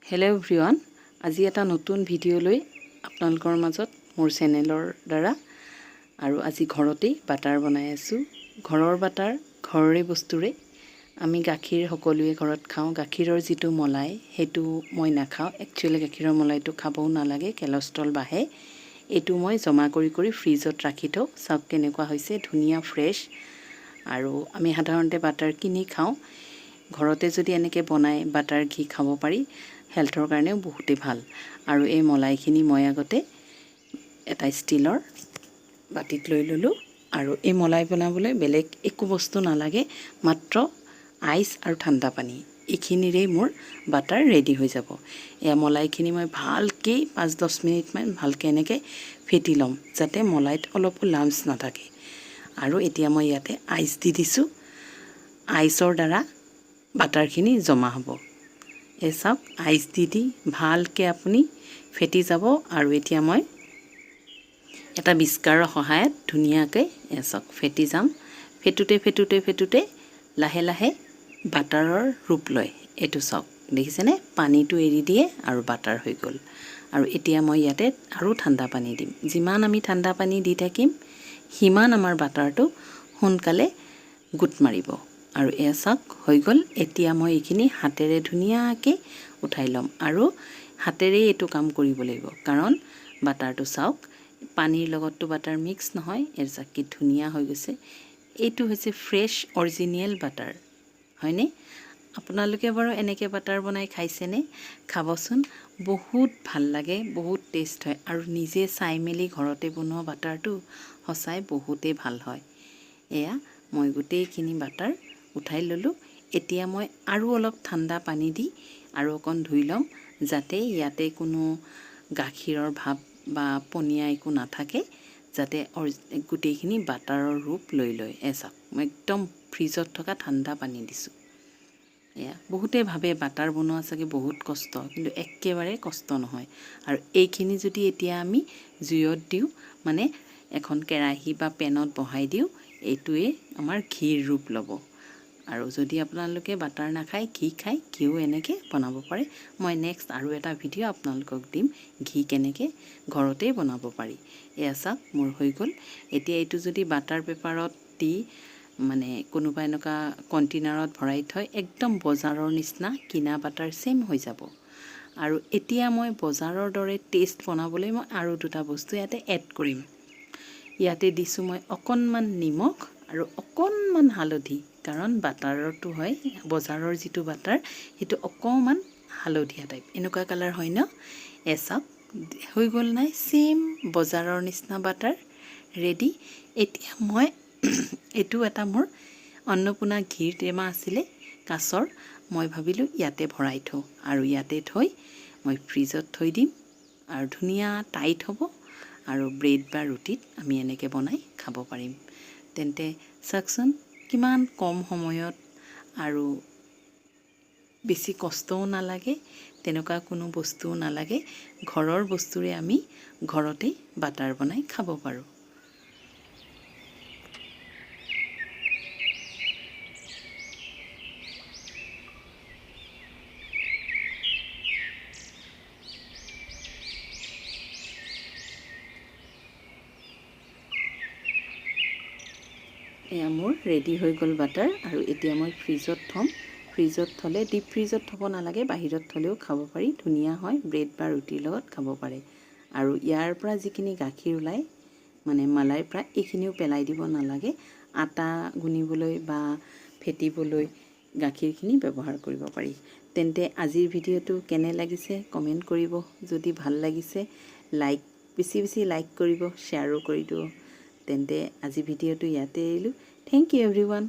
Hello' everyone, আজি এটা নতুন ভিডিঅ' লৈ আপোনালোকৰ মাজত মোৰ চেনেলৰ দ্বাৰা আৰু আজি ঘৰতেই বাটাৰ বনাই আছোঁ। ঘৰৰ বাটাৰ, ঘৰৰে বস্তুৰে। আমি গাখীৰ সকলোৱে ঘৰত খাওঁ। গাখীৰৰ যিটো মলাই সেইটো মই নাখাওঁ। একচুৱেলি গাখীৰৰ মলাইটো খাবও নালাগে, কেলষ্ট্ৰল বাঢ়ে। এইটো মই জমা কৰি ফ্ৰিজত ৰাখি থওঁ। চাওক কেনেকুৱা হৈছে, ধুনীয়া ফ্ৰেছ। আৰু আমি সাধাৰণতে বাটাৰ কিনি খাওঁ। ঘৰতে যদি এনেকৈ বনাই বাটাৰ ঘি খাব পাৰি, হেল্থৰ কাৰণেও বহুতেই ভাল। আৰু এই মলাইখিনি মই আগতে এটা ষ্টিলৰ বাটিত লৈ ল'লোঁ। আৰু এই মলাই বনাবলৈ বেলেগ একো বস্তু নালাগে, মাত্ৰ আইচ আৰু ঠাণ্ডা পানী। এইখিনিৰেই মোৰ বাটাৰ ৰেডি হৈ যাব। এয়া মলাইখিনি মই ভালকৈ 5-10 মিনিটমান ভালকৈ এনেকৈ ফেটি ল'ম, যাতে মলাইত অলপো লাম্পছ নাথাকে। আৰু এতিয়া মই ইয়াতে আইচ দি দিছোঁ। আইচৰ দ্বাৰা বাটাৰখিনি জমা হ'ব। এই চাওক, আইচ দি ভালকৈ আপুনি ফেটি যাব। আৰু এতিয়া মই এটা বিস্কাৰৰ সহায়ত ধুনীয়াকৈ চাওক ফেটি যাম। ফেটোতে লাহে লাহে বাটাৰৰ ৰূপ লয়। এইটো চাওক, দেখিছেনে? পানীটো এৰি দিয়ে আৰু বাটাৰ হৈ গ'ল। আৰু এতিয়া মই ইয়াতে আৰু ঠাণ্ডা পানী দিম। যিমান আমি ঠাণ্ডা পানী দি থাকিম, সিমান আমাৰ বাটাৰটো সোনকালে গোট মাৰিব। আৰু এয়া চাওক হৈ গ'ল। এতিয়া মই এইখিনি হাতেৰে ধুনীয়াকৈ উঠাই ল'ম। আৰু হাতেৰেই এইটো কাম কৰিব লাগিব, কাৰণ বাটাৰটো চাওক, পানীৰ লগততো বাটাৰ মিক্স নহয়। এৰ চাওক কি ধুনীয়া হৈ গৈছে। এইটো হৈছে ফ্ৰেছ অৰিজিনেল বাটাৰ, হয়নে? আপোনালোকে বাৰু এনেকৈ বাটাৰ বনাই খাইছেনে? খাবচোন, বহুত ভাল লাগে, বহুত টেষ্ট হয়। আৰু নিজে চাই মেলি ঘৰতে বনোৱা বাটাৰটো সঁচাই বহুতেই ভাল হয়। এয়া মই গোটেইখিনি বাটাৰ উঠাই ল'লোঁ। এতিয়া মই আৰু অলপ ঠাণ্ডা পানী দি আৰু অকণ ধুই ল'ম, যাতে ইয়াতে কোনো গাখীৰৰ ভাৱ বা পনীয়া একো নাথাকে, যাতে গোটেইখিনি বাটাৰৰ ৰূপ লৈ লয়। চাওক, মই একদম ফ্ৰিজত থকা ঠাণ্ডা পানী দিছোঁ। এয়া বহুতে ভাবে বাটাৰ বনোৱা চাগে বহুত কষ্ট, কিন্তু একেবাৰে কষ্ট নহয়। আৰু এইখিনি যদি এতিয়া আমি জুইত দিওঁ, মানে এখন কেৰাহী বা পেনত বহাই দিওঁ, এইটোৱে আমাৰ ঘিৰ ৰূপ ল'ব। আৰু যদি আপোনালোকে বাটাৰ নাখায়, ঘি খায়, ঘিও এনেকৈ বনাব পাৰে। মই নেক্সট আৰু এটা ভিডিঅ' আপোনালোকক দিম, ঘি কেনেকৈ ঘৰতেই বনাব পাৰি। এয়া চাওক, মোৰ হৈ গ'ল। এতিয়া এইটো যদি বাটাৰ পেপাৰত দি মানে কোনোবা এনেকুৱা কণ্টেইনাৰত ভৰাই থয়, একদম বজাৰৰ নিচিনা কিনা বাটাৰ ছেম হৈ যাব। আৰু এতিয়া মই বজাৰৰ দৰে টেষ্ট বনাবলৈ মই আৰু দুটা বস্তু ইয়াতে এড কৰিম। ইয়াতে দিছোঁ মই অকণমান নিমখ আৰু অকণমান হালধি, কাৰণ বাটাৰটো হয়, বজাৰৰ যিটো বাটাৰ সেইটো অকণমান হালধীয়া টাইপ, এনেকুৱা কালাৰ হয় ন? চাওক হৈ গ'ল নাই? ছেম বজাৰৰ নিচিনা বাটাৰ ৰেডি। এতিয়া মই এইটো এটা মোৰ অন্নপূৰ্ণা ঘিৰ টেমা আছিলে কাঁচৰ, মই ভাবিলোঁ ইয়াতে ভৰাই থওঁ। আৰু ইয়াতে থৈ মই ফ্ৰিজত থৈ দিম, আৰু ধুনীয়া টাইট হ'ব। আৰু ব্ৰেড বা ৰুটিত আমি এনেকৈ বনাই খাব পাৰিম। তেন্তে চাওকচোন, কিমান কম সময়ত আৰু বেছি কষ্টও নালাগে, তেনেকুৱা কোনো বস্তুও নালাগে। ঘৰৰ বস্তুৰে আমি ঘৰতেই বাটাৰ বনাই খাব পাৰোঁ। এয়া মোৰ ৰেডি হৈ গ'ল বাটাৰ। আৰু এতিয়া মই ফ্ৰিজত থ'ম। ফ্ৰিজত থ'লে, ডিপ ফ্ৰিজত থ'ব নালাগে, বাহিৰত থ'লেও খাব পাৰি, ধুনীয়া হয়। ব্ৰেড বা ৰুটিৰ লগত খাব পাৰে। আৰু ইয়াৰ পৰা যিখিনি গাখীৰ ওলায়, মানে মালাইৰ পৰা, এইখিনিও পেলাই দিব নালাগে। আটা গুনিবলৈ বা ফেটিবলৈ গাখীৰখিনি ব্যৱহাৰ কৰিব পাৰি। তেন্তে আজিৰ ভিডিঅ'টো কেনে লাগিছে কমেণ্ট কৰিব। যদি ভাল লাগিছে বেছি লাইক কৰিব, শ্বেয়াৰো কৰি দিব। তেন্তে আজি ভিডিঅ'টো ইয়াতে এৰিলোঁ। Thank U everyone.